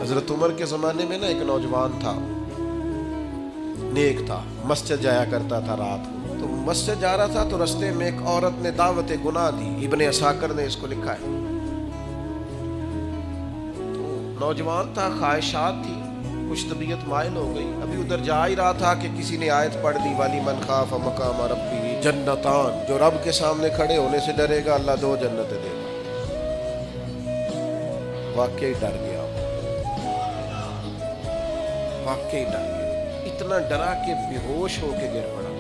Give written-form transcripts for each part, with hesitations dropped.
حضرت عمر کے زمانے میں نا ایک نوجوان تھا، نیک تھا، مسجد جایا کرتا تھا رات کو۔ تو مسجد جا رہا تھا تو رستے میں ایک عورت نے دعوت گناہ دی، ابن عساکر نے اس کو لکھا ہے۔ تو نوجوان تھا، خواہشات تھی، کچھ طبیعت مائل ہو گئی، ابھی ادھر جا ہی رہا تھا کہ کسی نے آیت پڑھ دی، والی من خاف مقام ربی جنتان، جو رب کے سامنے کھڑے ہونے سے ڈرے گا اللہ 2 جنتیں دے گا۔ واقعی ڈر گیا، واقعی ڈر گیا، اتنا ڈرا کہ بے ہوش ہو کے گر پڑا۔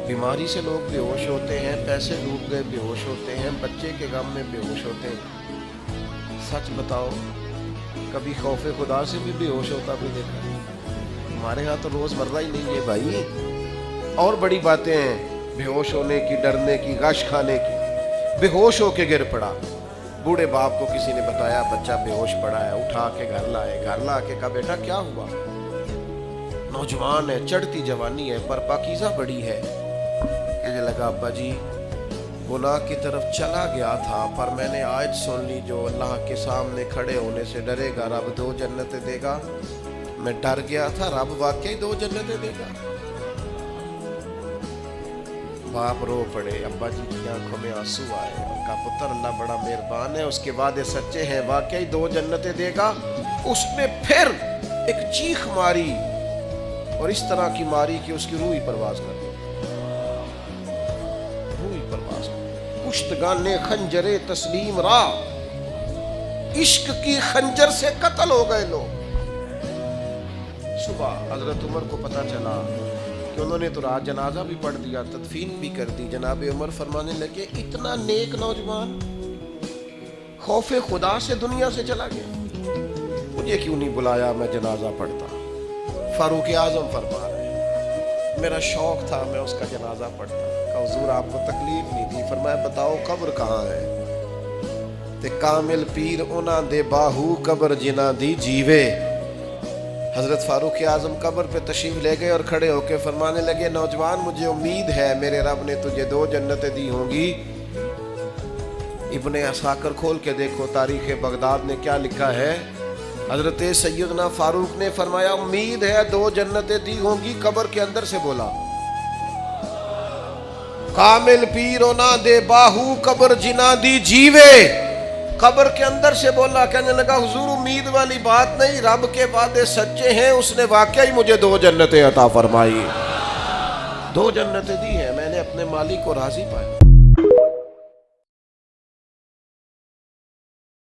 بیماری سے لوگ بے ہوش ہوتے ہیں، پیسے ڈوب گئے بے ہوش ہوتے ہیں، بچے کے غم میں بے ہوش ہوتے ہیں۔ سچ بتاؤ، کبھی خوف خدا سے بھی بے ہوش ہوتا بھی دیکھا؟ ہمارے ہاں تو روز مرہ ہی نہیں ہے بھائی، اور بڑی باتیں ہیں بے ہوش ہونے کی، ڈرنے کی، غش کھانے کی۔ بے ہوش ہو کے گر پڑا، بوڑھے باپ کو کسی نے بتایا بچہ بے ہوش پڑا ہے، اٹھا کے گھر لائے، گھر لا کے کہا بیٹا کیا ہوا؟ نوجوان ہے، چڑھتی جوانی ہے، پر پاکیزہ بڑی ہے۔ کہنے لگا ابا جی گناہ کی طرف چلا گیا تھا، پر میں نے آیت سن لی جو اللہ کے سامنے کھڑے ہونے سے ڈرے گا رب 2 جنتیں دے گا۔ میں ڈر گیا تھا، رب واقعی 2 جنتیں دے گا۔ باپ رو پڑے، ابا جی کی آنکھوں میں آنسو آئے، کا پتر اللہ بڑا مہربان ہے، اس کے وعدے سچے ہیں، واقعی 2 جنتیں دے گا۔ اس نے پھر ایک چیخ ماری اور اس طرح کی ماری کہ اس کی روح ہی پرواز کر گئی، روح ہی پرواز کر گئی۔ کشتگان خنجر تسلیم را، عشق کی خنجر سے قتل ہو گئے لوگ۔ صبح حضرت عمر کو پتہ چلا کہ انہوں نے تو رات جنازہ بھی پڑھ دیا، تدفین بھی کر دی۔ جناب عمر فرمانے لگے اتنا نیک نوجوان خوف خدا سے دنیا سے چلا گیا، مجھے کیوں نہیں بلایا، میں جنازہ پڑھتا۔ فاروق اعظم فرما رہے ہیں میرا شوق تھا میں اس کا جنازہ پڑھتا۔ کہا حضور آپ کو تکلیف نہیں دی؟ فرمایا بتاؤ قبر کہاں ہے؟ تے کامل پیر انہاں دے باہو قبر جنہ دی جیوے۔ حضرت فاروق اعظم قبر پہ تشریف لے گئے اور کھڑے ہو کے فرمانے لگے نوجوان مجھے امید ہے میرے رب نے تجھے 2 جنتیں دی ہوں گی۔ ابن عساکر کھول کے دیکھو تاریخ بغداد نے کیا لکھا ہے۔ حضرت سیدنا فاروق نے فرمایا امید ہے 2 جنتیں دی ہوں گی، قبر کے اندر سے بولا کامل پیرونا دے باہو قبر جنہ دی جیوے۔ قبر کے اندر سے بولا، کہنے لگا حضور امید والی بات نہیں، رب کے وعدے سچے ہیں، اس نے واقعی مجھے 2 جنتیں عطا فرمائی، 2 جنتیں دی ہیں، میں نے اپنے مالک کو راضی پایا۔